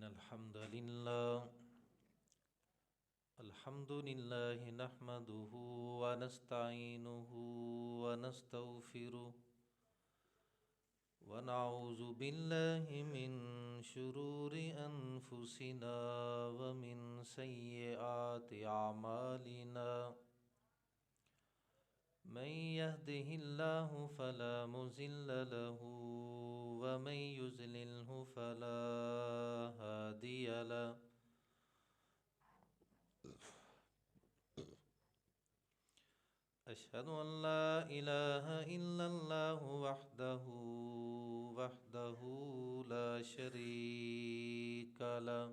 الحمد لله نحمده ونستعينه ونستغفره ونعوذ بالله من شرور أنفسنا ومن سيئات أعمالنا من يهده الله فلا مضل له ومن يضلله فلا هادي له أشهد أن لا إله إلا الله وحده لا شريك له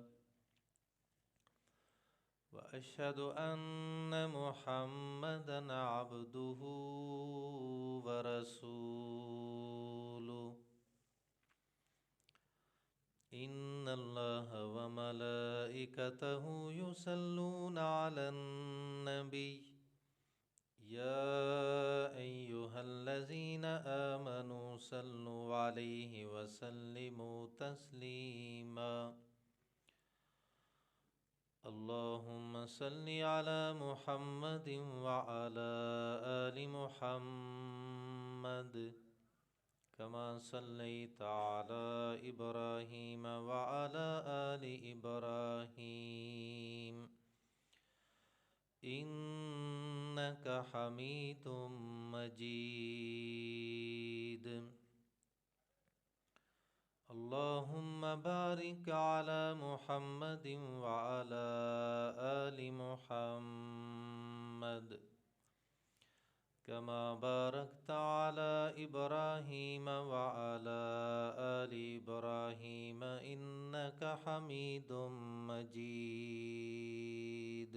وأشهد أن محمدا عبده ورسوله إن الله وملائكته يصلون على النبي يا أيها الذين آمنوا صلوا عليه وسلموا تسليما اللهم صل على محمد وعلى آل محمد كما صليت على إبراهيم وعلى آل إبراهيم إنك حميد مجيد اللهم بارك على محمد وعلى آل محمد كما باركت على إبراهيم وعلى آل إبراهيم إنك حميد مجيد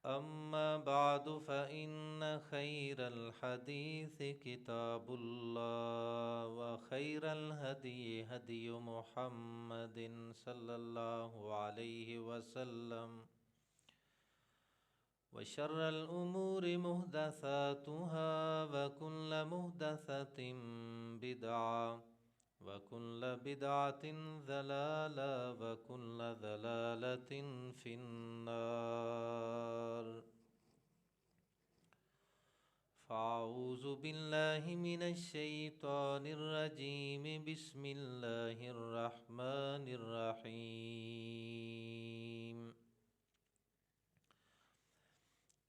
أما بعد فإن خير الحديث كتاب الله وخير الهدي هدي محمد صلى الله عليه وسلم وشر الأمور محدثاتها وكل محدثة بدعة وكل بدعة ضلالة وكل ضلالة في النار فأعوذ بالله من الشيطان الرجيم بسم الله الرحمن الرحيم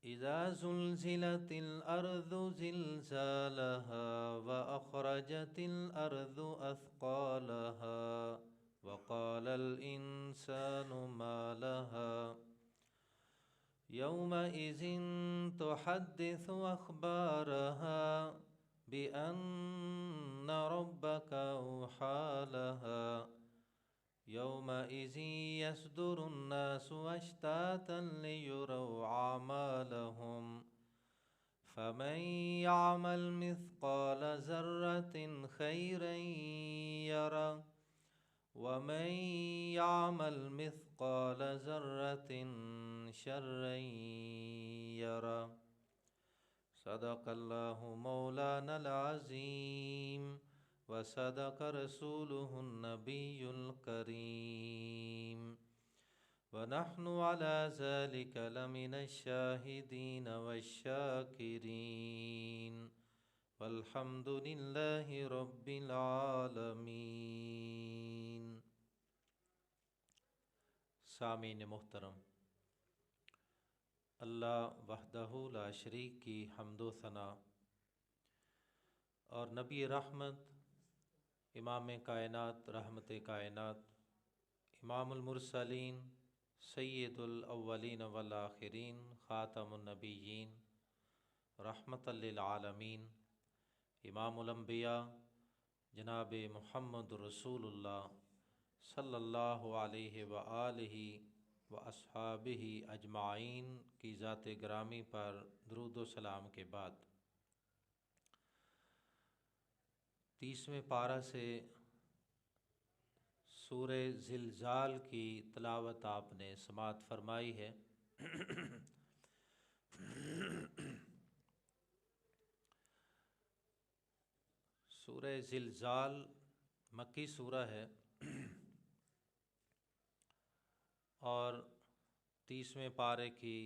إذا زلزلت الأرض زلزالها وأخرجت الأرض أثقالها وقال الإنسان ما لها يومئذ تحدث أخبارها بأن ربك أوحى لها يومئذ يصدر الناس أشتاتا ليروا أعمالهم فمن يعمل مثقال ذرة خيرا يره ومن يعمل مثقال ذرة شرا يره صدق الله مولانا العظيم وصدق رسوله النبي الكريم ونحن على ذلك لمن الشاهدين والشاكرين والحمد لله رب العالمين. سامعین محترم، اللہ وحدہ لا شریک کی حمد و ثنا اور نبی رحمت، امام کائنات، رحمت کائنات، امام المرسلین، سید الاولین والآخرین، خاتم النبیین، رحمت للعالمین، امام الانبیاء جناب محمد رسول اللہ صلی اللہ علیہ وآلہ واصحابہ اجمعین کی ذات گرامی پر درود و سلام کے بعد 30ویں پارہ سے سورہ زلزال کی تلاوت آپ نے سماعت فرمائی ہے۔ سورہ زلزال مکی سورہ ہے اور 30ویں پارے کی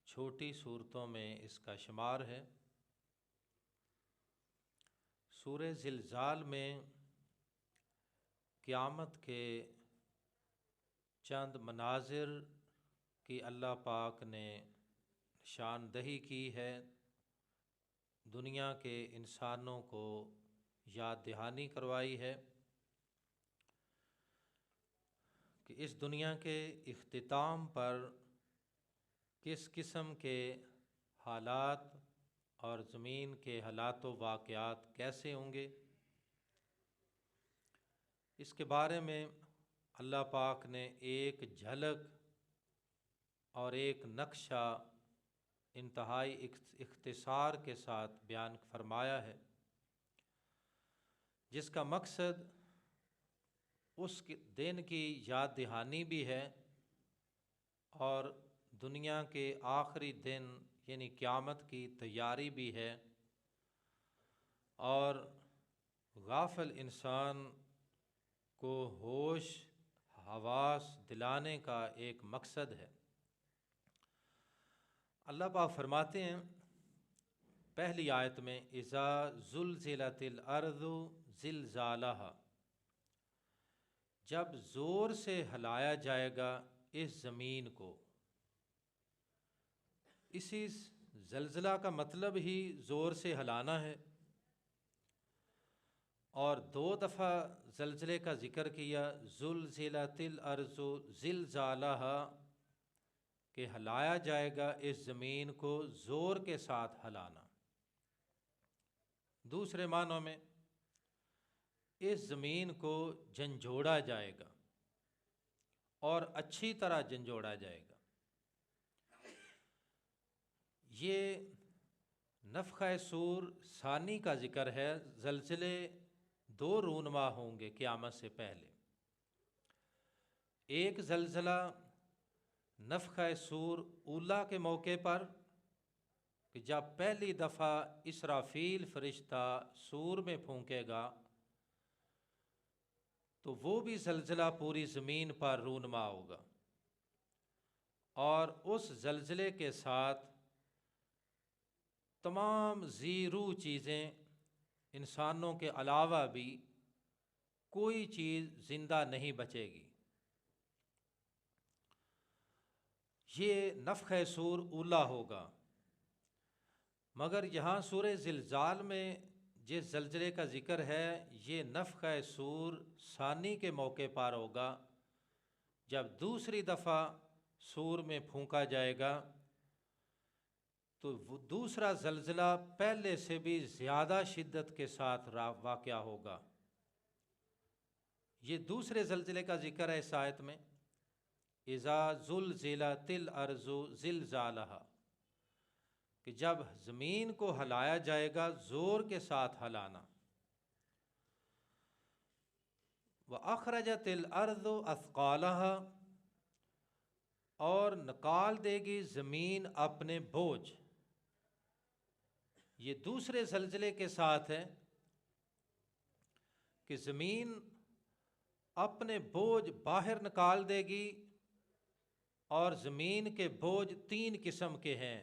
چھوٹی صورتوں میں اس کا شمار ہے۔ سورہ زلزال میں قیامت کے چند مناظر کی اللہ پاک نے نشاندہی کی ہے، دنیا کے انسانوں کو یاد دہانی کروائی ہے کہ اس دنیا کے اختتام پر کس قسم کے حالات اور زمین کے حالات و واقعات کیسے ہوں گے۔ اس کے بارے میں اللہ پاک نے ایک جھلک اور ایک نقشہ انتہائی اختصار کے ساتھ بیان فرمایا ہے، جس کا مقصد اس دن کی یاد دہانی بھی ہے اور دنیا کے آخری دن یعنی قیامت کی تیاری بھی ہے، اور غافل انسان کو ہوش حواس دلانے کا ایک مقصد ہے۔ اللہ پاک فرماتے ہیں پہلی آیت میں اذا زلزلت الارض زلزالہا، جب زور سے ہلایا جائے گا اس زمین کو۔ اسی زلزلہ کا مطلب ہی زور سے ہلانا ہے، اور 2 دفعہ زلزلے کا ذکر کیا، زلزلت الارض زلزالہا، کہ ہلایا جائے گا اس زمین کو زور کے ساتھ ہلانا۔ دوسرے معنوں میں اس زمین کو جھنجھوڑا جائے گا اور اچھی طرح جھنجھوڑا جائے گا۔ یہ نفخہ صور ثانی کا ذکر ہے، زلزلے 2 رونما ہوں گے قیامت سے پہلے۔ ایک زلزلہ نفخہ صور اولا کے موقع پر کہ جب پہلی دفعہ اسرافیل فرشتہ صور میں پھونکے گا تو وہ بھی زلزلہ پوری زمین پر رونما ہوگا، اور اس زلزلے کے ساتھ تمام ذی روح چیزیں انسانوں کے علاوہ بھی کوئی چیز زندہ نہیں بچے گی۔ یہ نفخہ صور اولا ہوگا، مگر یہاں سورہ زلزال میں جس زلزلے کا ذکر ہے یہ نفخہ صور ثانی کے موقع پر ہوگا، جب دوسری دفعہ صور میں پھونکا جائے گا تو وہ دوسرا زلزلہ پہلے سے بھی زیادہ شدت کے ساتھ واقع ہوگا۔ یہ دوسرے زلزلے کا ذکر ہے اس آیت میں، اذا زلزلت الارض زلزالہا، کہ جب زمین کو ہلایا جائے گا زور کے ساتھ ہلانا۔ وَأَخْرَجَتِ الْأَرْضُ أَثْقَالَهَا، اور نکال دے گی زمین اپنے بوجھ۔ یہ دوسرے زلزلے کے ساتھ ہے کہ زمین اپنے بوجھ باہر نکال دے گی، اور زمین کے بوجھ 3 قسم کے ہیں۔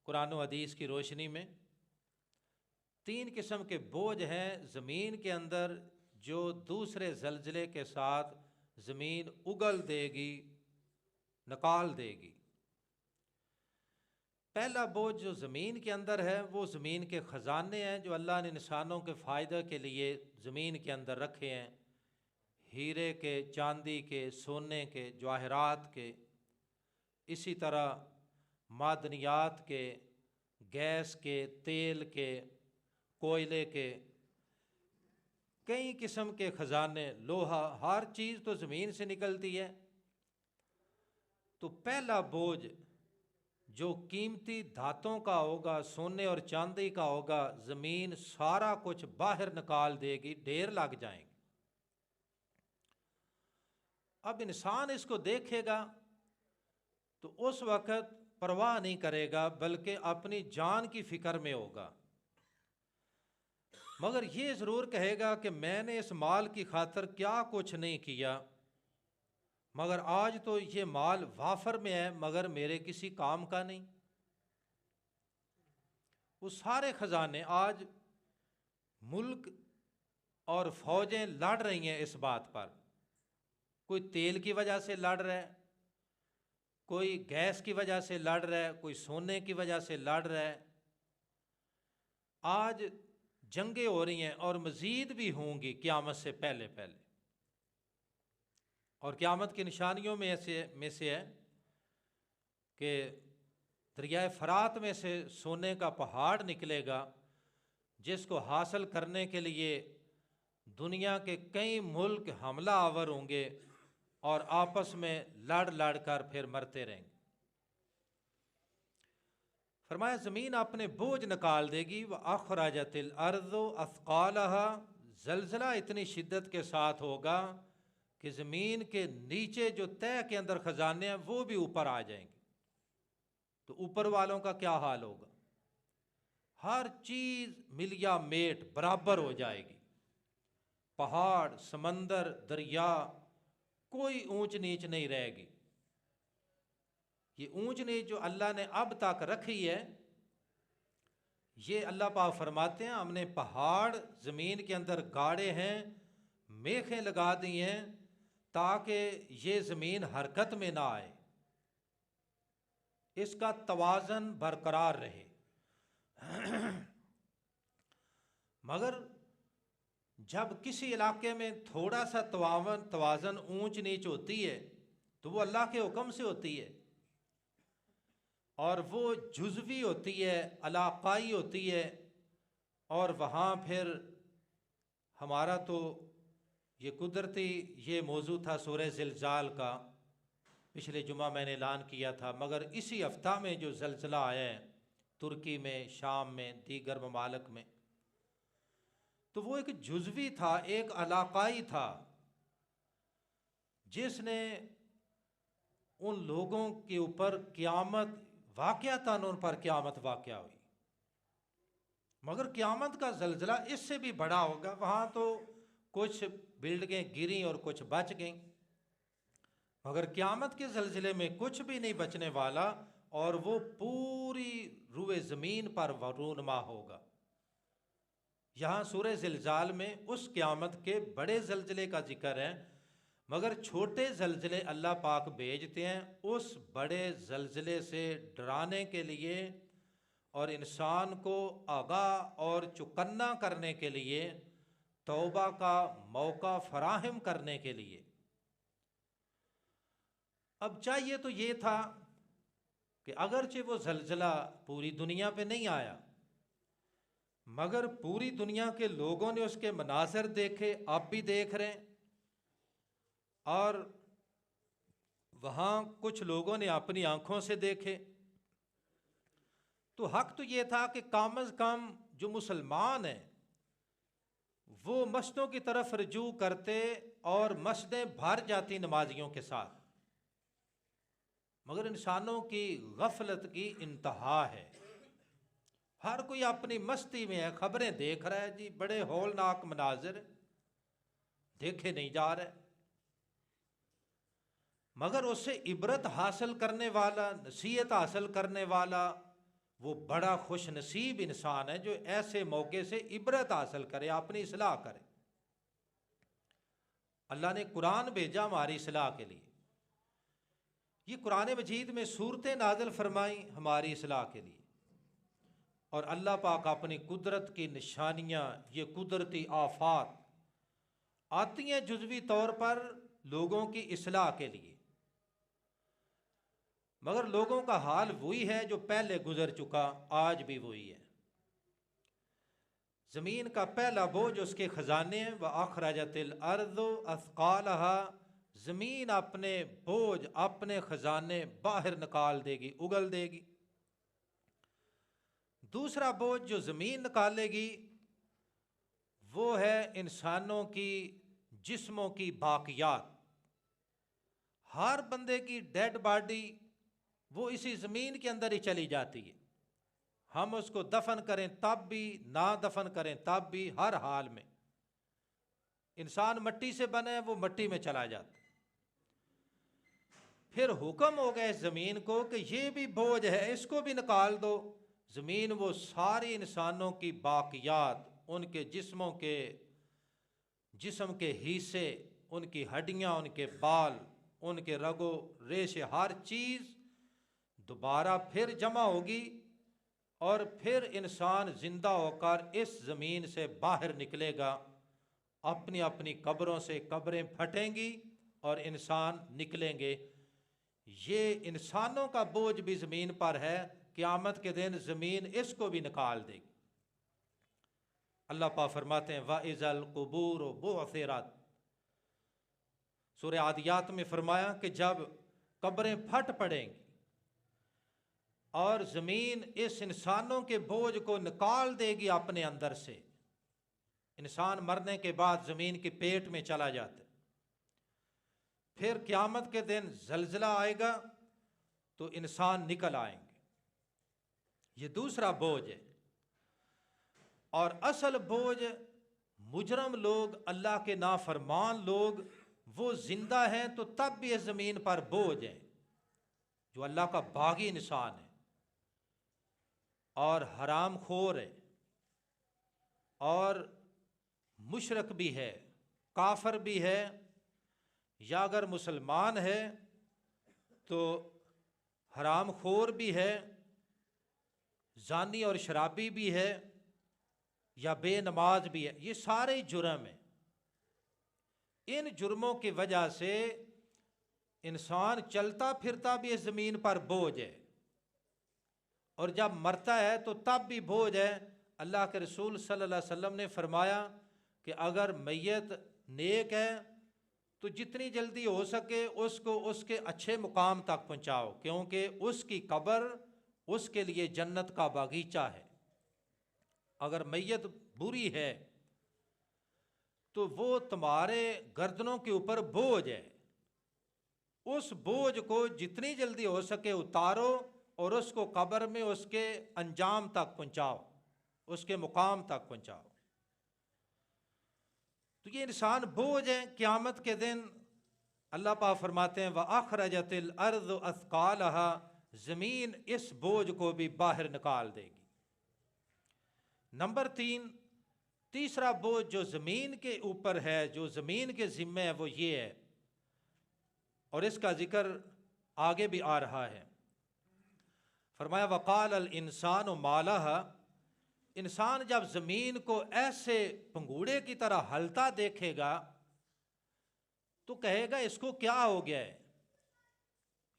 قرآن و حدیث کی روشنی میں 3 قسم کے بوجھ ہیں زمین کے اندر، جو دوسرے زلزلے کے ساتھ زمین اگل دے گی، نکال دے گی۔ پہلا بوجھ جو زمین کے اندر ہے وہ زمین کے خزانے ہیں جو اللہ نے انسانوں کے فائدہ کے لیے زمین کے اندر رکھے ہیں، ہیرے کے، چاندی کے، سونے کے، جواہرات کے، اسی طرح معدنیات کے، گیس کے، تیل کے، کوئلے کے، کئی قسم کے خزانے، لوہا، ہر چیز تو زمین سے نکلتی ہے۔ تو پہلا بوجھ جو قیمتی دھاتوں کا ہوگا، سونے اور چاندی کا ہوگا، زمین سارا کچھ باہر نکال دے گی، ڈھیر لگ جائیں گے۔ اب انسان اس کو دیکھے گا تو اس وقت پرواہ نہیں کرے گا، بلکہ اپنی جان کی فکر میں ہوگا۔ مگر یہ ضرور کہے گا کہ میں نے اس مال کی خاطر کیا کچھ نہیں کیا، مگر آج تو یہ مال وافر میں ہے مگر میرے کسی کام کا نہیں۔ وہ سارے خزانے آج ملک اور فوجیں لڑ رہی ہیں اس بات پر، کوئی تیل کی وجہ سے لڑ رہا ہے، کوئی گیس کی وجہ سے لڑ رہا ہے، کوئی سونے کی وجہ سے لڑ رہا ہے۔ آج جنگیں ہو رہی ہیں اور مزید بھی ہوں گی قیامت سے پہلے پہلے۔ اور قیامت کی نشانیوں میں سے ہے کہ دریائے فرات میں سے سونے کا پہاڑ نکلے گا، جس کو حاصل کرنے کے لیے دنیا کے کئی ملک حملہ آور ہوں گے اور آپس میں لڑ لڑ کر پھر مرتے رہیں گے۔ فرمایا زمین اپنے بوجھ نکال دے گی، وَأَخْرَجَتِ الْأَرْضُ أَثْقَالَهَا، زلزلہ اتنی شدت کے ساتھ ہوگا کہ زمین کے نیچے جو تہ کے اندر خزانے ہیں وہ بھی اوپر آ جائیں گے۔ تو اوپر والوں کا کیا حال ہوگا؟ ہر چیز ملیا میٹ برابر ہو جائے گی، پہاڑ، سمندر، دریا، کوئی اونچ نیچ نہیں رہے گی۔ یہ اونچ نیچ جو اللہ نے اب تک رکھی ہے، یہ اللہ پاک فرماتے ہیں ہم نے پہاڑ زمین کے اندر گاڑے ہیں، میخیں لگا دی ہیں تاکہ یہ زمین حرکت میں نہ آئے، اس کا توازن برقرار رہے۔ مگر جب کسی علاقے میں تھوڑا سا توازن اونچ نیچ ہوتی ہے تو وہ اللہ کے حکم سے ہوتی ہے، اور وہ جزوی ہوتی ہے، علاقائی ہوتی ہے، اور وہاں پھر ہمارا تو یہ قدرتی یہ موضوع تھا سورہ زلزال کا، پچھلے جمعہ میں نے اعلان کیا تھا، مگر اسی ہفتہ میں جو زلزلہ آیا ہے ترکی میں، شام میں، دیگر ممالک میں، تو وہ ایک جزوی تھا، ایک علاقائی تھا، جس نے ان لوگوں کے اوپر قیامت واقعتاً ان پر قیامت واقع ہوئی۔ مگر قیامت کا زلزلہ اس سے بھی بڑا ہوگا، وہاں تو کچھ بلڈنگیں گریں اور کچھ بچ گئیں، مگر قیامت کے زلزلے میں کچھ بھی نہیں بچنے والا، اور وہ پوری روئے زمین پر رونما ہوگا۔ یہاں سورہ زلزال میں اس قیامت کے بڑے زلزلے کا ذکر ہے، مگر چھوٹے زلزلے اللہ پاک بھیجتے ہیں اس بڑے زلزلے سے ڈرانے کے لیے اور انسان کو آگاہ اور چوکنا کرنے کے لیے، توبہ کا موقع فراہم کرنے کے لیے۔ اب چاہیے تو یہ تھا کہ اگرچہ وہ زلزلہ پوری دنیا پہ نہیں آیا، مگر پوری دنیا کے لوگوں نے اس کے مناظر دیکھے، آپ بھی دیکھ رہے ہیں، اور وہاں کچھ لوگوں نے اپنی آنکھوں سے دیکھے، تو حق تو یہ تھا کہ کم از کم جو مسلمان ہیں وہ مسجدوں کی طرف رجوع کرتے اور مسجدیں بھر جاتی نمازیوں کے ساتھ، مگر انسانوں کی غفلت کی انتہا ہے، ہر کوئی اپنی مستی میں ہے، خبریں دیکھ رہا ہے، جی بڑے ہولناک مناظر دیکھے نہیں جا رہے، مگر اس سے عبرت حاصل کرنے والا، نصیحت حاصل کرنے والا، وہ بڑا خوش نصیب انسان ہے جو ایسے موقع سے عبرت حاصل کرے، اپنی اصلاح کرے۔ اللہ نے قرآن بھیجا ہماری اصلاح کے لیے، یہ قرآن مجید میں صورتیں نازل فرمائیں ہماری اصلاح کے لیے، اور اللہ پاک اپنی قدرت کی نشانیاں، یہ قدرتی آفات آتی ہیں جزوی طور پر لوگوں کی اصلاح کے لیے، مگر لوگوں کا حال وہی ہے جو پہلے گزر چکا، آج بھی وہی ہے۔ زمین کا پہلا بوجھ اس کے خزانے ہیں، وَأَخْرَجَتِ الْأَرْضُ أَثْقَالَهَا، زمین اپنے بوجھ، اپنے خزانے باہر نکال دے گی، اگل دے گی۔ دوسرا بوجھ جو زمین نکالے گی وہ ہے انسانوں کی جسموں کی باقیات، ہر بندے کی ڈیڈ باڈی وہ اسی زمین کے اندر ہی چلی جاتی ہے، ہم اس کو دفن کریں تب بھی، نہ دفن کریں تب بھی، ہر حال میں انسان مٹی سے بنے، وہ مٹی میں چلا جاتا۔ پھر حکم ہو گیا اس زمین کو کہ یہ بھی بوجھ ہے، اس کو بھی نکال دو۔ زمین وہ ساری انسانوں کی باقیات، ان کے جسم کے حصے، ان کی ہڈیاں، ان کے بال، ان کے رگ و ریشے، ہر چیز دوبارہ پھر جمع ہوگی، اور پھر انسان زندہ ہو کر اس زمین سے باہر نکلے گا، اپنی اپنی قبروں سے قبریں پھٹیں گی اور انسان نکلیں گے۔ یہ انسانوں کا بوجھ بھی زمین پر ہے، قیامت کے دن زمین اس کو بھی نکال دے گی۔ اللہ پاک فرماتے ہیں وَإِذَا الْقُبُورُ بُعْثِرَتْ، سورہ عادیات میں فرمایا کہ جب قبریں پھٹ پڑیں گی اور زمین اس انسانوں کے بوجھ کو نکال دے گی اپنے اندر سے۔ انسان مرنے کے بعد زمین کے پیٹ میں چلا جاتا ہے، پھر قیامت کے دن زلزلہ آئے گا تو انسان نکل آئیں گے۔ یہ دوسرا بوجھ ہے۔ اور اصل بوجھ مجرم لوگ، اللہ کے نافرمان لوگ، وہ زندہ ہیں تو تب بھی اس زمین پر بوجھ ہیں۔ جو اللہ کا باغی انسان ہے اور حرام خور ہے اور مشرک بھی ہے، کافر بھی ہے، یا اگر مسلمان ہے تو حرام خور بھی ہے، زانی اور شرابی بھی ہے، یا بے نماز بھی ہے، یہ سارے جرم ہیں۔ ان جرموں کی وجہ سے انسان چلتا پھرتا بھی اس زمین پر بوجھ ہے، اور جب مرتا ہے تو تب بھی بوجھ ہے۔ اللہ کے رسول صلی اللہ علیہ وسلم نے فرمایا کہ اگر میت نیک ہے تو جتنی جلدی ہو سکے اس کو اس کے اچھے مقام تک پہنچاؤ، کیونکہ اس کی قبر اس کے لیے جنت کا باغیچہ ہے۔ اگر میت بری ہے تو وہ تمہارے گردنوں کے اوپر بوجھ ہے، اس بوجھ کو جتنی جلدی ہو سکے اتارو اور اس کو قبر میں اس کے انجام تک پہنچاؤ، اس کے مقام تک پہنچاؤ۔ تو یہ انسان بوجھ ہیں۔ قیامت کے دن اللہ پاک فرماتے ہیں وَأَخْرَجَتِ الْأَرْضُ أَثْقَالَهَا، زمین اس بوجھ کو بھی باہر نکال دے گی۔ نمبر 3، تیسرا بوجھ جو زمین کے اوپر ہے، جو زمین کے ذمہ ہے، وہ یہ ہے، اور اس کا ذکر آگے بھی آ رہا ہے۔ فرمایا وَقَالَ الْإِنسَانُ مَا لَهَا، انسان جب زمین کو ایسے پنگوڑے کی طرح ہلتا دیکھے گا تو کہے گا اس کو کیا ہو گیا ہے،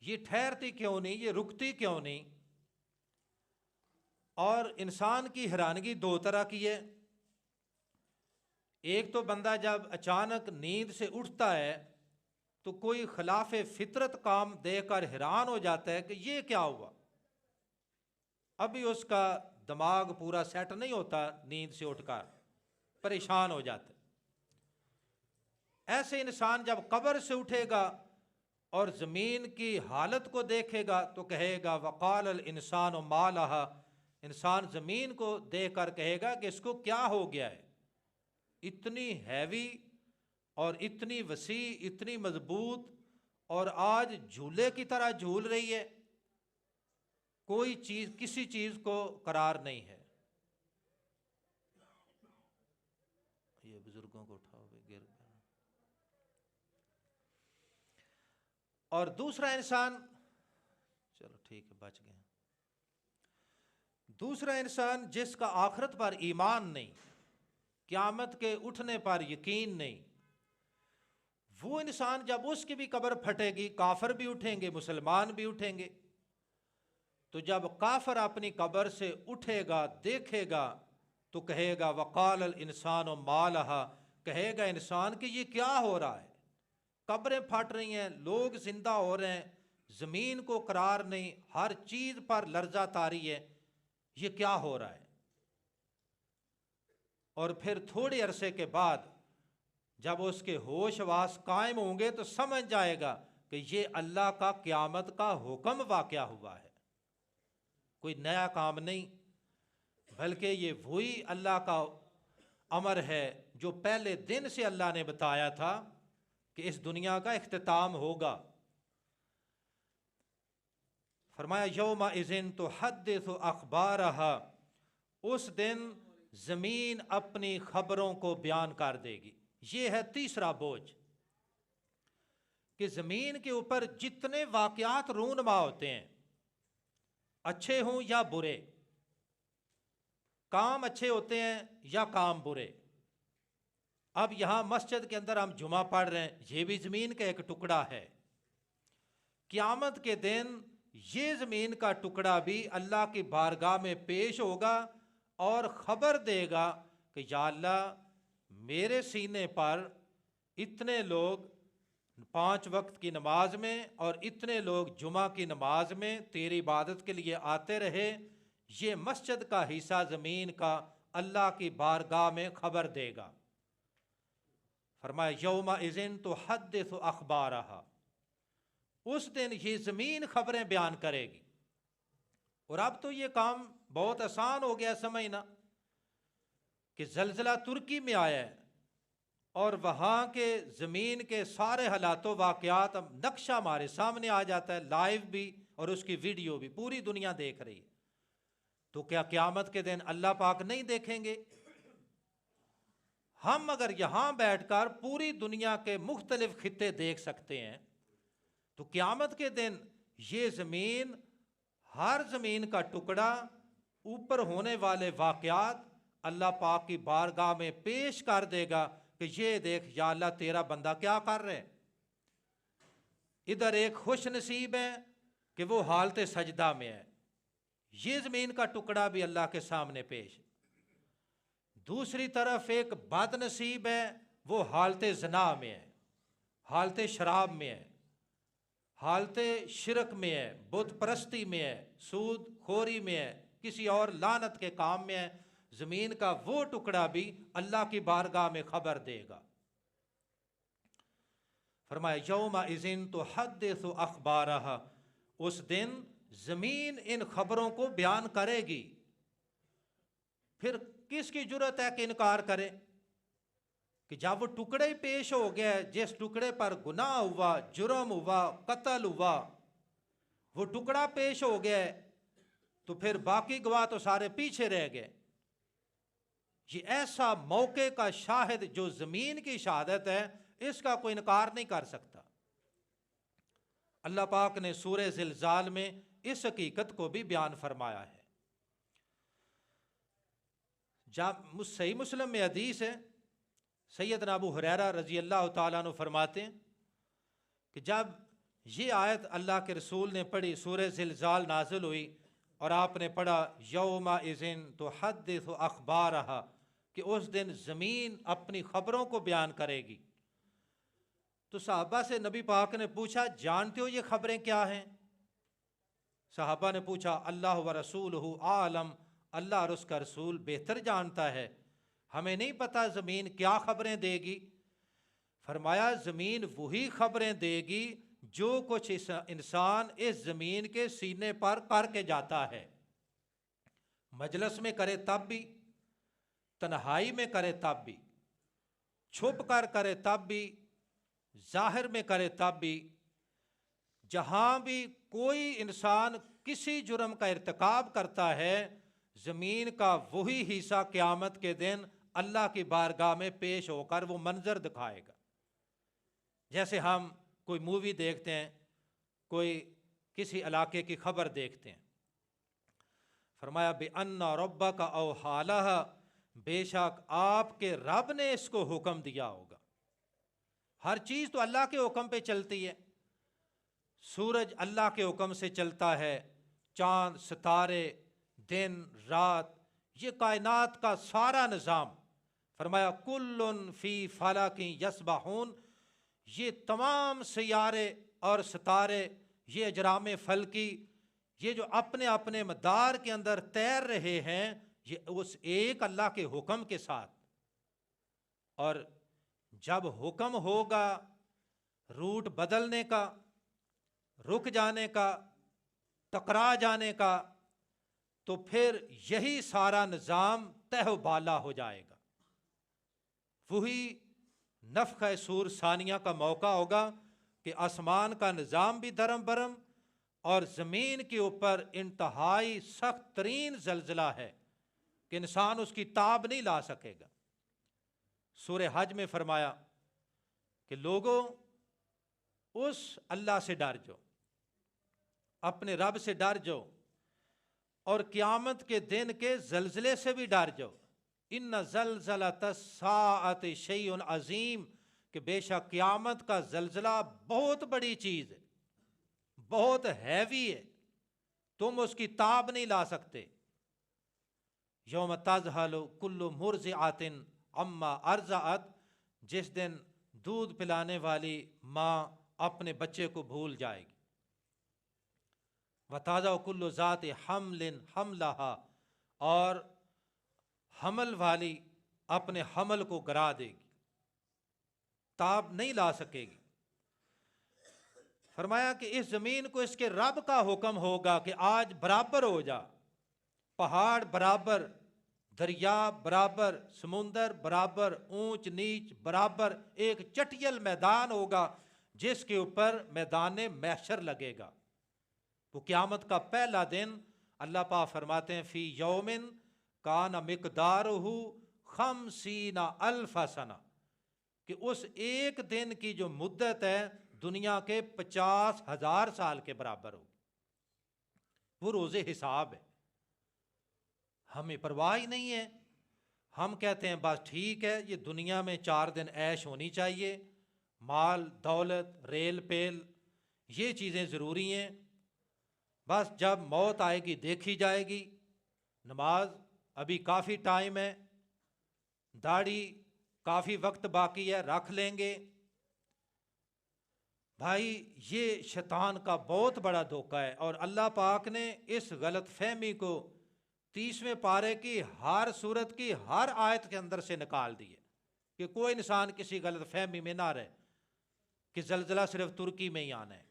یہ ٹھہرتی کیوں نہیں، یہ رکتی کیوں نہیں۔ اور انسان کی حیرانگی دو طرح کی ہے۔ ایک تو بندہ جب اچانک نیند سے اٹھتا ہے تو کوئی خلاف فطرت کام دیکھ کر حیران ہو جاتا ہے کہ یہ کیا ہوا، ابھی اس کا دماغ پورا سیٹ نہیں ہوتا، نیند سے اٹھ کر پریشان ہو جاتا ہے۔ ایسے انسان جب قبر سے اٹھے گا اور زمین کی حالت کو دیکھے گا تو کہے گا وقال الانسان ما لها، انسان زمین کو دیکھ کر کہے گا کہ اس کو کیا ہو گیا ہے، اتنی ہیوی اور اتنی وسیع، اتنی مضبوط، اور آج جھولے کی طرح جھول رہی ہے، کوئی چیز کسی چیز کو قرار نہیں ہے۔ یہ بزرگوں کو اٹھاؤ گر گیا۔ اور دوسرا انسان، چلو ٹھیک ہے بچ گئے، دوسرا انسان جس کا آخرت پر ایمان نہیں، قیامت کے اٹھنے پر یقین نہیں، وہ انسان جب اس کی بھی قبر پھٹے گی، کافر بھی اٹھیں گے، مسلمان بھی اٹھیں گے، تو جب کافر اپنی قبر سے اٹھے گا دیکھے گا تو کہے گا وقال الانسان ما لها، کہے گا انسان کہ یہ کیا ہو رہا ہے، قبریں پھٹ رہی ہیں، لوگ زندہ ہو رہے ہیں، زمین کو قرار نہیں، ہر چیز پر لرزہ طاری ہے، یہ کیا ہو رہا ہے۔ اور پھر تھوڑے عرصے کے بعد جب اس کے ہوش واس قائم ہوں گے تو سمجھ جائے گا کہ یہ اللہ کا قیامت کا حکم واقعہ ہوا ہے، کوئی نیا کام نہیں۔ بلکہ یہ وہی اللہ کا امر ہے جو پہلے دن سے اللہ نے بتایا تھا کہ اس دنیا کا اختتام ہوگا۔ فرمایا یومئذ تحدث اخبارہا، اس دن زمین اپنی خبروں کو بیان کر دے گی۔ یہ ہے تیسرا بوجھ کہ زمین کے اوپر جتنے واقعات رونما ہوتے ہیں، اچھے ہوں یا برے، کام اچھے ہوتے ہیں یا کام برے۔ اب یہاں مسجد کے اندر ہم جمعہ پڑھ رہے ہیں، یہ بھی زمین کا ایک ٹکڑا ہے۔ قیامت کے دن یہ زمین کا ٹکڑا بھی اللہ کی بارگاہ میں پیش ہوگا اور خبر دے گا کہ یا اللہ، میرے سینے پر اتنے لوگ 5 وقت کی نماز میں اور اتنے لوگ جمعہ کی نماز میں تیری عبادت کے لیے آتے رہے، یہ مسجد کا حصہ زمین کا اللہ کی بارگاہ میں خبر دے گا۔ فرمایا یومئذ تحدث اخبارہا، اس دن یہ زمین خبریں بیان کرے گی۔ اور اب تو یہ کام بہت آسان ہو گیا سمجھنا کہ زلزلہ ترکی میں آیا ہے اور وہاں کے زمین کے سارے حالات و واقعات اب نقشہ ہمارے سامنے آ جاتا ہے، لائیو بھی اور اس کی ویڈیو بھی پوری دنیا دیکھ رہی ہے۔ تو کیا قیامت کے دن اللہ پاک نہیں دیکھیں گے؟ ہم اگر یہاں بیٹھ کر پوری دنیا کے مختلف خطے دیکھ سکتے ہیں تو قیامت کے دن یہ زمین، ہر زمین کا ٹکڑا، اوپر ہونے والے واقعات اللہ پاک کی بارگاہ میں پیش کر دے گا کہ یہ دیکھ یا اللہ، تیرا بندہ کیا کر رہے۔ ادھر ایک خوش نصیب ہے کہ وہ حالت سجدہ میں ہے، یہ زمین کا ٹکڑا بھی اللہ کے سامنے پیش۔ دوسری طرف ایک بد نصیب ہے، وہ حالت زنا میں ہے، حالت شراب میں ہے، حالت شرک میں ہے، بت پرستی میں ہے، سود خوری میں ہے، کسی اور لعنت کے کام میں ہے۔ زمین کا وہ ٹکڑا بھی اللہ کی بارگاہ میں خبر دے گا۔ فرمایا یومئذ تحدث اخبارہا، اس دن زمین ان خبروں کو بیان کرے گی۔ پھر کس کی جرت ہے کہ انکار کرے؟ کہ جب وہ ٹکڑے ہی پیش ہو گیا، جس ٹکڑے پر گناہ ہوا، جرم ہوا، قتل ہوا، وہ ٹکڑا پیش ہو گیا تو پھر باقی گواہ تو سارے پیچھے رہ گئے۔ یہ ایسا موقع کا شاہد جو زمین کی شہادت ہے، اس کا کوئی انکار نہیں کر سکتا۔ اللہ پاک نے سورہ زلزال میں اس حقیقت کو بھی بیان فرمایا ہے۔ جب صحیح مسلم میں حدیث ہے، سیدنا ابو ہریرہ رضی اللہ تعالیٰ عنہ فرماتے ہیں کہ جب یہ آیت اللہ کے رسول نے پڑھی، سورہ زلزال نازل ہوئی اور آپ نے پڑھا یومئذ تحدث اخبارہا، کہ اس دن زمین اپنی خبروں کو بیان کرے گی، تو صحابہ سے نبی پاک نے پوچھا جانتے ہو یہ خبریں کیا ہیں؟ صحابہ نے پوچھا اللہ و رسولہ عالم، اللہ اور اس کا رسول بہتر جانتا ہے، ہمیں نہیں پتا زمین کیا خبریں دے گی۔ فرمایا زمین وہی خبریں دے گی جو کچھ انسان اس زمین کے سینے پر کر کے جاتا ہے، مجلس میں کرے تب بھی، تنہائی میں کرے تب بھی، چھپ کر کرے تب بھی، ظاہر میں کرے تب بھی، جہاں بھی کوئی انسان کسی جرم کا ارتکاب کرتا ہے، زمین کا وہی حصہ قیامت کے دن اللہ کی بارگاہ میں پیش ہو کر وہ منظر دکھائے گا۔ جیسے ہم کوئی مووی دیکھتے ہیں، کوئی کسی علاقے کی خبر دیکھتے ہیں، فرمایا بِأَنَّ رَبَّكَ أَوْحَىٰ لَهَا، بے شک آپ کے رب نے اس کو حکم دیا ہوگا۔ ہر چیز تو اللہ کے حکم پہ چلتی ہے، سورج اللہ کے حکم سے چلتا ہے، چاند، ستارے، دن، رات، یہ کائنات کا سارا نظام۔ فرمایا کل فی فلک یسبحون، یہ تمام سیارے اور ستارے، یہ اجرام فلکی، یہ جو اپنے اپنے مدار کے اندر تیر رہے ہیں، یہ اس ایک اللہ کے حکم کے ساتھ۔ اور جب حکم ہوگا روٹ بدلنے کا، رک جانے کا، ٹکرا جانے کا، تو پھر یہی سارا نظام تہ و بالا ہو جائے گا. وہی نفخہ صور ثانیہ کا موقع ہوگا کہ آسمان کا نظام بھی دھرم برم اور زمین کے اوپر انتہائی سخت ترین زلزلہ ہے کہ انسان اس کی تاب نہیں لا سکے گا. سورہ حج میں فرمایا کہ لوگوں اس اللہ سے ڈر جاؤ، اپنے رب سے ڈر جاؤ، اور قیامت کے دن کے زلزلے سے بھی ڈر جاؤ. ان زلزلۃ الساعۃ شیء عظیم، کہ بے شک قیامت کا زلزلہ بہت بڑی چیز ہے، بہت ہیوی ہے، تم اس کی تاب نہیں لا سکتے. یوم تذہل کل مرضعۃ عما ارضعت، جس دن دودھ پلانے والی ماں اپنے بچے کو بھول جائے گی. وتضع کل ذات حمل حملہا، اور حمل والی اپنے حمل کو گرا دے گی، تاب نہیں لا سکے گی. فرمایا کہ اس زمین کو اس کے رب کا حکم ہوگا کہ آج برابر ہو جا، پہاڑ برابر، دریا برابر، سمندر برابر، اونچ نیچ برابر، ایک چٹیل میدان ہوگا جس کے اوپر میدان محشر لگے گا. وہ قیامت کا پہلا دن. اللہ پاک فرماتے ہیں فی یومن کان مقدارہ 50,000 سنہ، کہ اس ایک دن کی جو مدت ہے دنیا کے 50,000 سال کے برابر ہوگی. وہ روز حساب ہے. ہمیں پرواہ ہی نہیں ہے. ہم کہتے ہیں بس ٹھیک ہے، یہ دنیا میں 4 دن عیش ہونی چاہیے، مال دولت ریل پیل یہ چیزیں ضروری ہیں، بس جب موت آئے گی دیکھی جائے گی. نماز ابھی کافی ٹائم ہے، داڑھی کافی وقت باقی ہے، رکھ لیں گے. بھائی یہ شیطان کا بہت بڑا دھوکہ ہے، اور اللہ پاک نے اس غلط فہمی کو 30ویں پارے کی ہر سورت کی ہر آیت کے اندر سے نکال دی ہے کہ کوئی انسان کسی غلط فہمی میں نہ رہے کہ زلزلہ صرف ترکی میں ہی آنا ہے.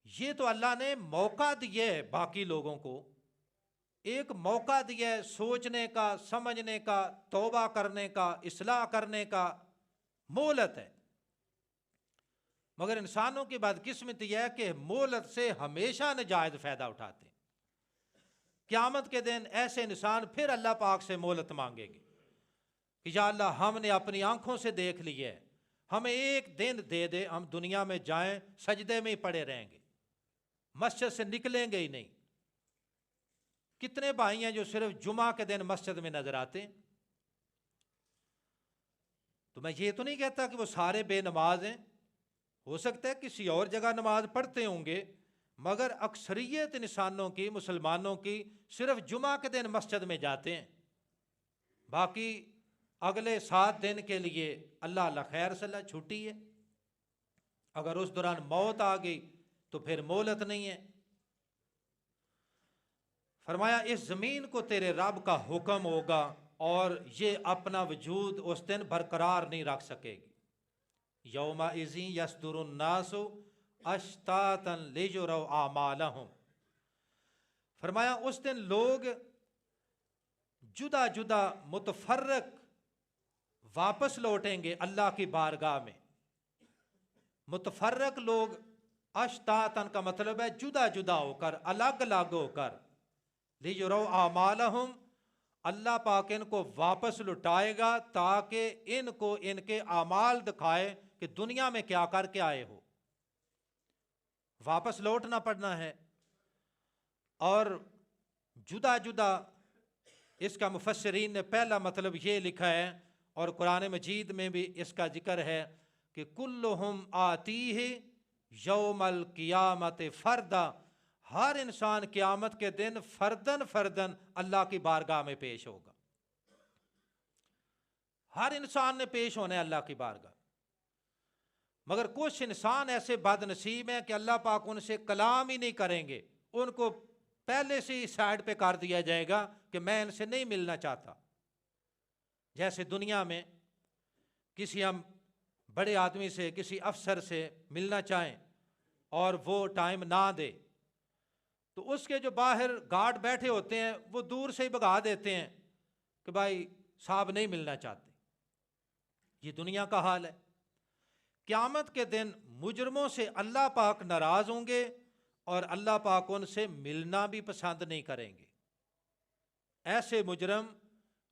یہ تو اللہ نے موقع دیا ہے باقی لوگوں کو، ایک موقع دیا ہے سوچنے کا، سمجھنے کا، توبہ کرنے کا، اصلاح کرنے کا، مہلت ہے. مگر انسانوں کی بدقسمتی یہ ہے کہ مہلت سے ہمیشہ ناجائز فائدہ اٹھاتے ہیں. قیامت کے دن ایسے انسان پھر اللہ پاک سے مہلت مانگے گے کہ یا اللہ ہم نے اپنی آنکھوں سے دیکھ لیا ہے، ہمیں ایک دن دے دے، ہم دنیا میں جائیں سجدے میں ہی پڑے رہیں گے، مسجد سے نکلیں گے ہی نہیں. کتنے بھائی ہیں جو صرف جمعہ کے دن مسجد میں نظر آتے ہیں؟ تو میں یہ تو نہیں کہتا کہ وہ سارے بے نماز ہیں، ہو سکتا ہے کسی اور جگہ نماز پڑھتے ہوں گے، مگر اکثریت انسانوں کی، مسلمانوں کی صرف جمعہ کے دن مسجد میں جاتے ہیں، باقی اگلے 7 دن کے لیے اللہ خیر صلی اللہ چھٹی ہے. اگر اس دوران موت آ گئی تو پھر مہلت نہیں ہے. فرمایا اس زمین کو تیرے رب کا حکم ہوگا اور یہ اپنا وجود اس دن برقرار نہیں رکھ سکے گی. یومئذ یصدر الناس اشتاتا لیروا اعمالہم، فرمایا اس دن لوگ جدا جدا متفرق واپس لوٹیں گے اللہ کی بارگاہ میں. متفرق لوگ، اشتاتن کا مطلب ہے جدا جدا ہو کر، الگ الگ ہو کر. لیروا اعمالہم، اللہ پاک ان کو واپس لٹائے گا تاکہ ان کو ان کے اعمال دکھائے کہ دنیا میں کیا کر کے آئے ہو. واپس لوٹنا پڑنا ہے. اور جدا جدا، اس کا مفسرین نے پہلا مطلب یہ لکھا ہے، اور قرآن مجید میں بھی اس کا ذکر ہے کہ کلہم آتیہ یوم القیامت فردا، ہر انسان قیامت کے دن فردن فردن اللہ کی بارگاہ میں پیش ہوگا. ہر انسان نے پیش ہونا ہے اللہ کی بارگاہ. مگر کچھ انسان ایسے بد نصیب ہیں کہ اللہ پاک ان سے کلام ہی نہیں کریں گے، ان کو پہلے سے ہی سائڈ پہ کر دیا جائے گا کہ میں ان سے نہیں ملنا چاہتا. جیسے دنیا میں کسی ہم بڑے آدمی سے، کسی افسر سے ملنا چاہیں اور وہ ٹائم نہ دے تو اس کے جو باہر گارڈ بیٹھے ہوتے ہیں وہ دور سے ہی بھگا دیتے ہیں کہ بھائی صاحب نہیں ملنا چاہتے۔ یہ دنیا کا حال ہے۔ قیامت کے دن مجرموں سے اللہ پاک ناراض ہوں گے اور اللہ پاک ان سے ملنا بھی پسند نہیں کریں گے۔ ایسے مجرم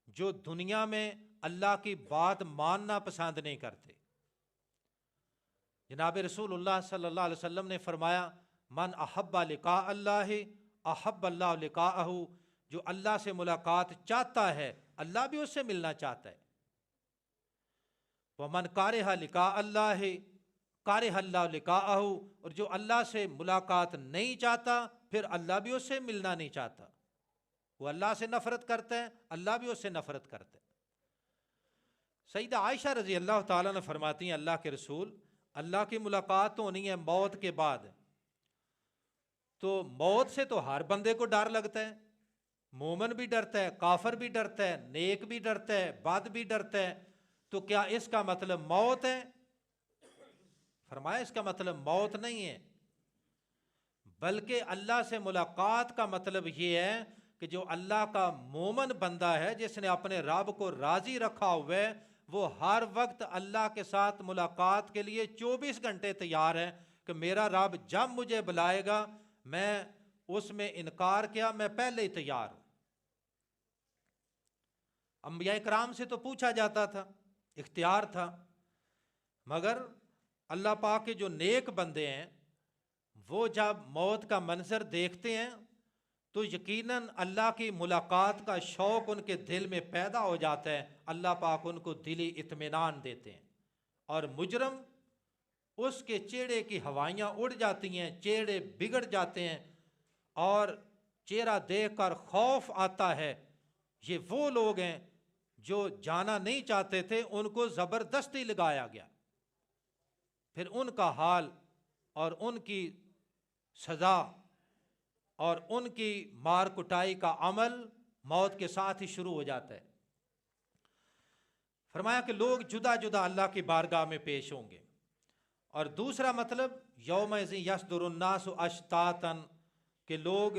جو دنیا میں اللہ کی بات ماننا پسند نہیں کرتے۔ جناب رسول اللہ صلی اللہ علیہ وسلم نے فرمایا من احب لقاء اللہ احب اللہ لقاءہ، جو اللہ سے ملاقات چاہتا ہے اللہ بھی اس سے ملنا چاہتا ہے۔ ومن کارہ لقاء اللہ کارہ اللہ لقاءہ، اور جو اللہ سے ملاقات نہیں چاہتا پھر اللہ بھی اس سے ملنا نہیں چاہتا۔ وہ اللہ سے نفرت کرتا ہے، اللہ بھی اس سے نفرت کرتا ہے۔ سیدہ عائشہ رضی اللہ تعالیٰ نے فرماتی ہیں اللہ کے رسول، اللہ کی ملاقات تو ہونی ہے موت کے بعد، تو موت سے تو ہر بندے کو ڈر لگتا ہے، مومن بھی ڈرتا ہے، کافر بھی ڈرتا ہے، نیک بھی ڈرتا ہے، بد بھی ڈرتا ہے، تو کیا اس کا مطلب موت ہے؟ فرمایا اس کا مطلب موت نہیں ہے، بلکہ اللہ سے ملاقات کا مطلب یہ ہے کہ جو اللہ کا مومن بندہ ہے جس نے اپنے رب کو راضی رکھا ہوا ہے، وہ ہر وقت اللہ کے ساتھ ملاقات کے لیے 24 گھنٹے تیار ہے کہ میرا رب جب مجھے بلائے گا میں اس میں انکار کیا میں پہلے ہی تیار ہوں۔ انبیاء کرام سے تو پوچھا جاتا تھا، اختیار تھا، مگر اللہ پاک کے جو نیک بندے ہیں وہ جب موت کا منظر دیکھتے ہیں تو یقیناً اللہ کی ملاقات کا شوق ان کے دل میں پیدا ہو جاتا ہے، اللہ پاک ان کو دلی اطمینان دیتے ہیں، اور مجرم اس کے چہرے کی ہوائیاں اڑ جاتی ہیں، چہرے بگڑ جاتے ہیں، اور چہرہ دیکھ کر خوف آتا ہے۔ یہ وہ لوگ ہیں جو جانا نہیں چاہتے تھے، ان کو زبردستی لگایا گیا، پھر ان کا حال اور ان کی سزا اور ان کی مار کٹائی کا عمل موت کے ساتھ ہی شروع ہو جاتا ہے۔ فرمایا کہ لوگ جدا جدا اللہ کی بارگاہ میں پیش ہوں گے، اور دوسرا مطلب یومئذ یصدر الناس اشتاتا، کہ لوگ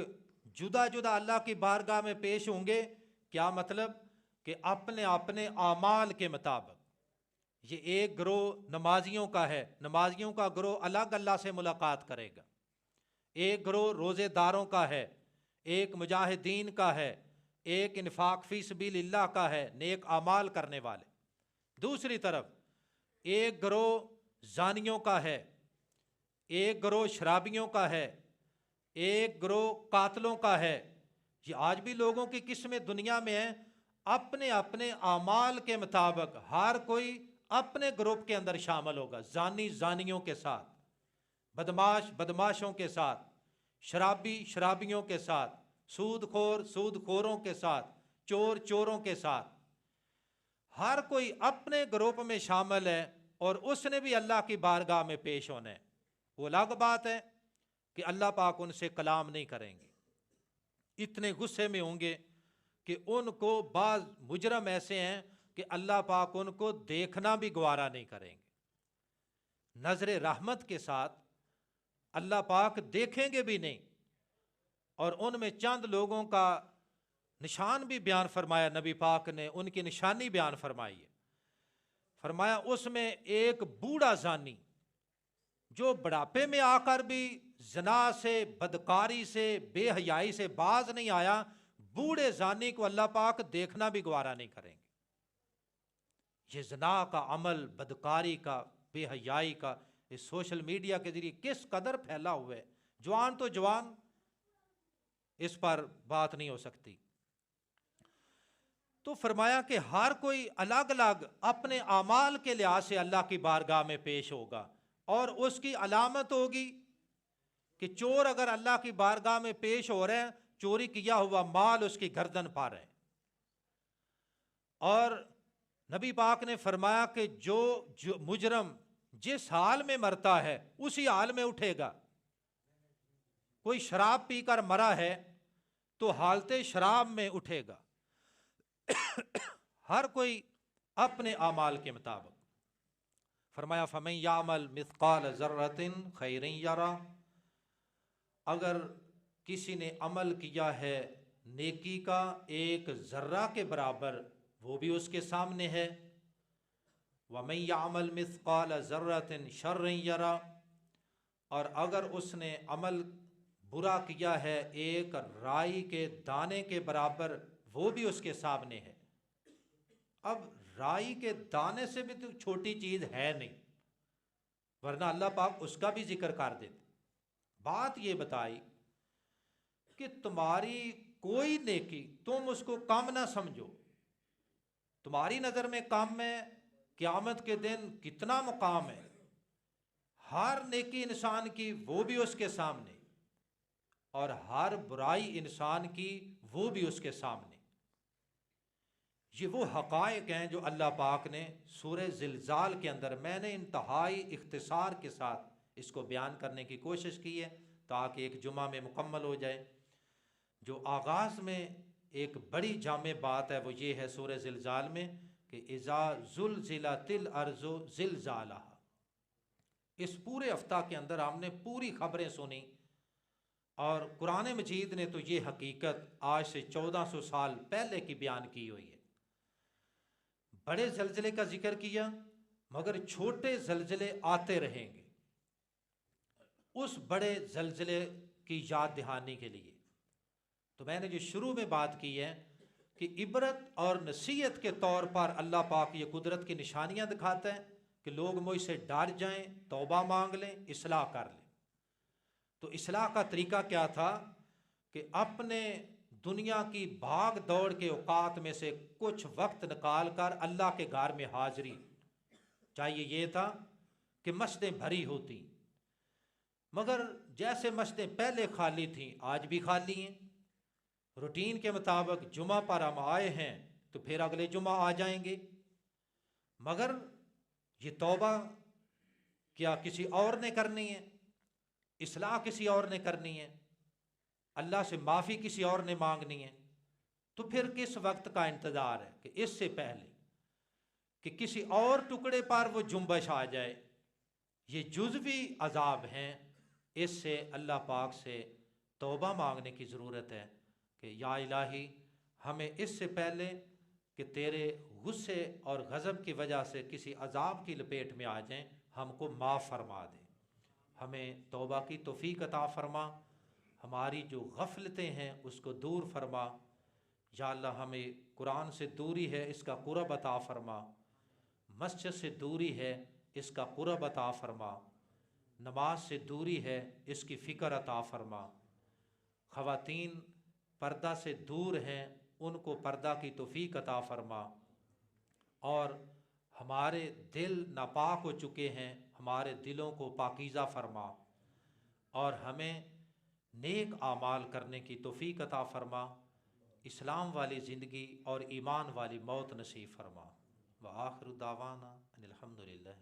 جدا جدا اللہ کی بارگاہ میں پیش ہوں گے۔ کیا مطلب؟ کہ اپنے اپنے اعمال کے مطابق۔ یہ ایک گروہ نمازیوں کا ہے، نمازیوں کا گروہ الگ اللہ سے ملاقات کرے گا، ایک گروہ روزے داروں کا ہے، ایک مجاہدین کا ہے، ایک انفاق فی سبیل اللہ کا ہے، نیک اعمال کرنے والے۔ دوسری طرف ایک گروہ زانیوں کا ہے، ایک گروہ شرابیوں کا ہے، ایک گروہ قاتلوں کا ہے۔ یہ آج بھی لوگوں کی قسمیں دنیا میں ہیں، اپنے اپنے اعمال کے مطابق ہر کوئی اپنے گروپ کے اندر شامل ہوگا، زانی زانیوں کے ساتھ، بدماش بدماشوں کے ساتھ، شرابی شرابیوں کے ساتھ، سود خور سود خوروں کے ساتھ، چور چوروں کے ساتھ، ہر کوئی اپنے گروپ میں شامل ہے، اور اس نے بھی اللہ کی بارگاہ میں پیش ہونا ہے۔ وہ الگ بات ہے کہ اللہ پاک ان سے کلام نہیں کریں گے، اتنے غصے میں ہوں گے کہ ان کو بعض مجرم ایسے ہیں کہ اللہ پاک ان کو دیکھنا بھی گوارا نہیں کریں گے، نظر رحمت کے ساتھ اللہ پاک دیکھیں گے بھی نہیں۔ اور ان میں چند لوگوں کا نشان بھی بیان فرمایا نبی پاک نے، ان کی نشانی بیان فرمائی ہے۔ فرمایا اس میں ایک بوڑھا زانی جو بڑھاپے میں آ کر بھی زنا سے، بدکاری سے، بے حیائی سے باز نہیں آیا، بوڑھے زانی کو اللہ پاک دیکھنا بھی گوارا نہیں کریں گے۔ یہ زنا کا عمل، بدکاری کا، بے حیائی کا اس سوشل میڈیا کے ذریعے کس قدر پھیلا ہوا ہے، جوان تو جوان، اس پر بات نہیں ہو سکتی۔ تو فرمایا کہ ہر کوئی الگ الگ اپنے اعمال کے لحاظ سے اللہ کی بارگاہ میں پیش ہوگا، اور اس کی علامت ہوگی کہ چور اگر اللہ کی بارگاہ میں پیش ہو رہے ہیں، چوری کیا ہوا مال اس کی گردن پا رہے ہیں، اور نبی پاک نے فرمایا کہ جو مجرم جس حال میں مرتا ہے اسی حال میں اٹھے گا۔ کوئی شراب پی کر مرا ہے تو حالت شراب میں اٹھے گا۔ ہر کوئی اپنے اعمال کے مطابق۔ فرمایا فَمَن يَعْمَلْ مِثْقَالَ ذَرَّةٍ خَيْرٍ يَرَهُ، اگر کسی نے عمل کیا ہے نیکی کا ایک ذرہ کے برابر، وہ بھی اس کے سامنے ہے۔ وَمَن يَعْمَلْ مِثْقَالَ ذَرَّةٍ شَرًّا يَرَهُ، اور اگر اس نے عمل برا کیا ہے ایک رائی کے دانے کے برابر، وہ بھی اس کے سامنے ہے۔ اب رائی کے دانے سے بھی تو چھوٹی چیز ہے نہیں، ورنہ اللہ پاک اس کا بھی ذکر کر دیتے۔ بات یہ بتائی کہ تمہاری کوئی نیکی تم اس کو کم نہ سمجھو، تمہاری نظر میں کم ہے، قیامت کے دن کتنا مقام ہے، ہر نیکی انسان کی وہ بھی اس کے سامنے، اور ہر برائی انسان کی وہ بھی اس کے سامنے۔ یہ وہ حقائق ہیں جو اللہ پاک نے سورہ زلزال کے اندر، میں نے انتہائی اختصار کے ساتھ اس کو بیان کرنے کی کوشش کی ہے تاکہ ایک جمعہ میں مکمل ہو جائے۔ جو آغاز میں ایک بڑی جامع بات ہے وہ یہ ہے سورہ زلزال میں کہ اذا زلزلت الارض زلزالہا۔ اس پورے ہفتہ کے اندر ہم نے پوری خبریں سنی، اور قرآن مجید نے تو یہ حقیقت آج سے 1400 سال پہلے کی بیان کی ہوئی ہے۔ بڑے زلزلے کا ذکر کیا، مگر چھوٹے زلزلے آتے رہیں گے اس بڑے زلزلے کی یاد دہانی کے لیے۔ تو میں نے جو شروع میں بات کی ہے کہ عبرت اور نصیحت کے طور پر اللہ پاک یہ قدرت کی نشانیاں دکھاتا ہے کہ لوگ مجھ سے ڈر جائیں، توبہ مانگ لیں، اصلاح کر لیں۔ تو اصلاح کا طریقہ کیا تھا کہ اپنے دنیا کی بھاگ دوڑ کے اوقات میں سے کچھ وقت نکال کر اللہ کے گھر میں حاضری چاہیے۔ یہ تھا کہ مسجدیں بھری ہوتی، مگر جیسے مسجدیں پہلے خالی تھیں آج بھی خالی ہیں۔ روٹین کے مطابق جمعہ پر ہم آئے ہیں تو پھر اگلے جمعہ آ جائیں گے، مگر یہ توبہ کیا کسی اور نے کرنی ہے، اصلاح کسی اور نے کرنی ہے، اللہ سے معافی کسی اور نے مانگنی ہے، تو پھر کس وقت کا انتظار ہے کہ اس سے پہلے کہ کسی اور ٹکڑے پر وہ جنبش آ جائے۔ یہ جزوی عذاب ہیں، اس سے اللہ پاک سے توبہ مانگنے کی ضرورت ہے کہ یا الہی ہمیں اس سے پہلے کہ تیرے غصے اور غضب کی وجہ سے کسی عذاب کی لپیٹ میں آ جائیں، ہم کو معاف فرما دے، ہمیں توبہ کی توفیق عطا فرما، ہماری جو غفلتیں ہیں اس کو دور فرما۔ یا اللہ ہمیں قرآن سے دوری ہے اس کا قرب عطا فرما، مسجد سے دوری ہے اس کا قرب عطا فرما، نماز سے دوری ہے اس کی فکر عطا فرما، خواتین پردہ سے دور ہیں ان کو پردہ کی توفیق عطا فرما، اور ہمارے دل ناپاک ہو چکے ہیں ہمارے دلوں کو پاکیزہ فرما، اور ہمیں نیک اعمال کرنے کی توفیق عطا فرما، اسلام والی زندگی اور ایمان والی موت نصیب فرما۔ وآخر دعوانا ان الحمد للہ۔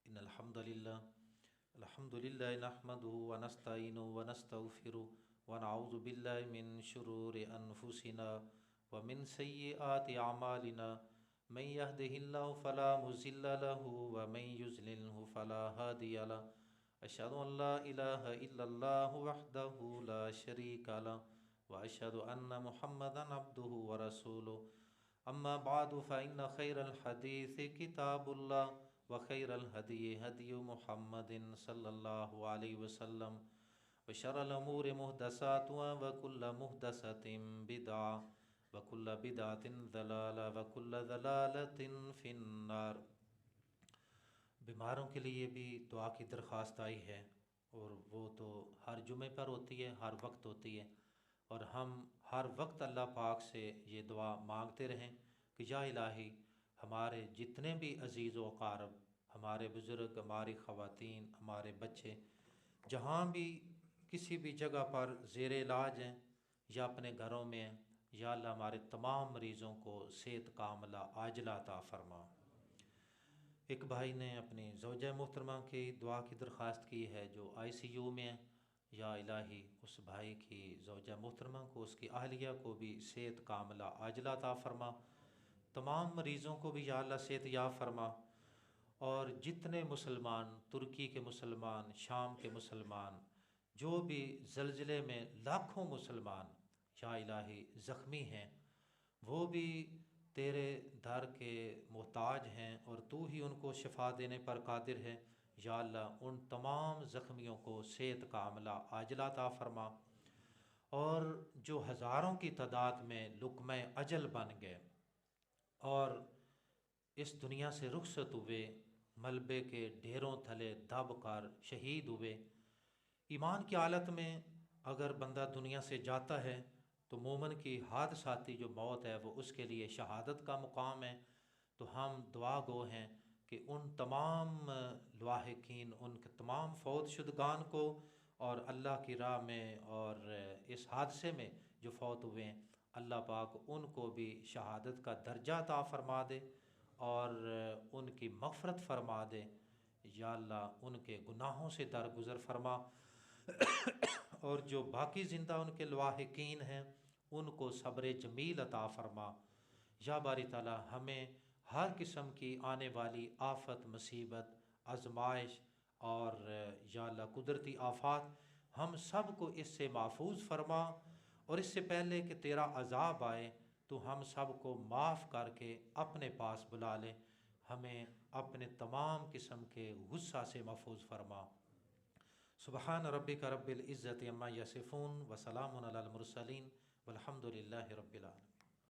ان الحمد للہ نحمده ونستعینه ونستغفره ونعوذ باللہ من شرور انفسنا ومن سیئات اعمالنا، من يهده الله فلا مضل له ومن يضلله فلا هادي له، اشهد ان لا الہ الا اللہ وحدہ لا شریک له واشهد ان محمدا عبدہ ورسولہ، اما بعد فإن خیر الحدیث کتاب اللہ وخیر الہدی ہدی محمد صلی اللہ علیہ وسلم، وشر الامور محدثاتها وکل محدثۃ بدعہ وکل بدعۃ ضلالہ وکل ضلالۃ فی النار۔ بیماروں کے لیے بھی دعا کی درخواست آئی ہے، اور وہ تو ہر جمعے پر ہوتی ہے، ہر وقت ہوتی ہے، اور ہم ہر وقت اللہ پاک سے یہ دعا مانگتے رہیں کہ یا الہی ہمارے جتنے بھی عزیز و اقارب، ہمارے بزرگ، ہماری خواتین، ہمارے بچے جہاں بھی کسی بھی جگہ پر زیر علاج ہیں یا اپنے گھروں میں ہیں، یا اللہ ہمارے تمام مریضوں کو صحت کاملہ عاجلہ عطا فرما۔ ایک بھائی نے اپنی زوجہ محترمہ کی دعا کی درخواست کی ہے جو ICU میں ہے، یا الہی اس بھائی کی زوجہ محترمہ کو، اس کی اہلیہ کو بھی صحت کاملہ عاجلہ عطا فرما۔ تمام مریضوں کو بھی یا اللہ صحت یاب فرما، اور جتنے مسلمان، ترکی کے مسلمان، شام کے مسلمان، جو بھی زلزلے میں لاکھوں مسلمان یا الہی زخمی ہیں، وہ بھی تیرے در کے محتاج ہیں، اور تو ہی ان کو شفا دینے پر قادر ہے۔ یا اللہ ان تمام زخمیوں کو صحت کا عملہ عاجلہ عطا فرما، اور جو ہزاروں کی تعداد میں لقمہ اجل بن گئے اور اس دنیا سے رخصت ہوئے، ملبے کے ڈھیروں تھلے دب کر شہید ہوئے۔ ایمان کی حالت میں اگر بندہ دنیا سے جاتا ہے تو مومن کی حادثاتی جو موت ہے وہ اس کے لیے شہادت کا مقام ہے۔ تو ہم دعا گو ہیں کہ ان تمام لاحقین، ان کے تمام فوت شدگان کو، اور اللہ کی راہ میں اور اس حادثے میں جو فوت ہوئے ہیں، اللہ پاک ان کو بھی شہادت کا درجہ عطا فرما دے اور ان کی مغفرت فرما دے۔ یا اللہ ان کے گناہوں سے درگزر فرما، اور جو باقی زندہ ان کے لاحقین ہیں ان کو صبر جمیل عطا فرما۔ یا باری تعالی ہمیں ہر قسم کی آنے والی آفت، مصیبت، آزمائش اور یا اللہ قدرتی آفات، ہم سب کو اس سے محفوظ فرما، اور اس سے پہلے کہ تیرا عذاب آئے تو ہم سب کو معاف کر کے اپنے پاس بلا لے، ہمیں اپنے تمام قسم کے غصہ سے محفوظ فرما۔ سبحان ربک رب العزت عما یصفون وسلام علی المرسلین والحمد للہ رب العالمین۔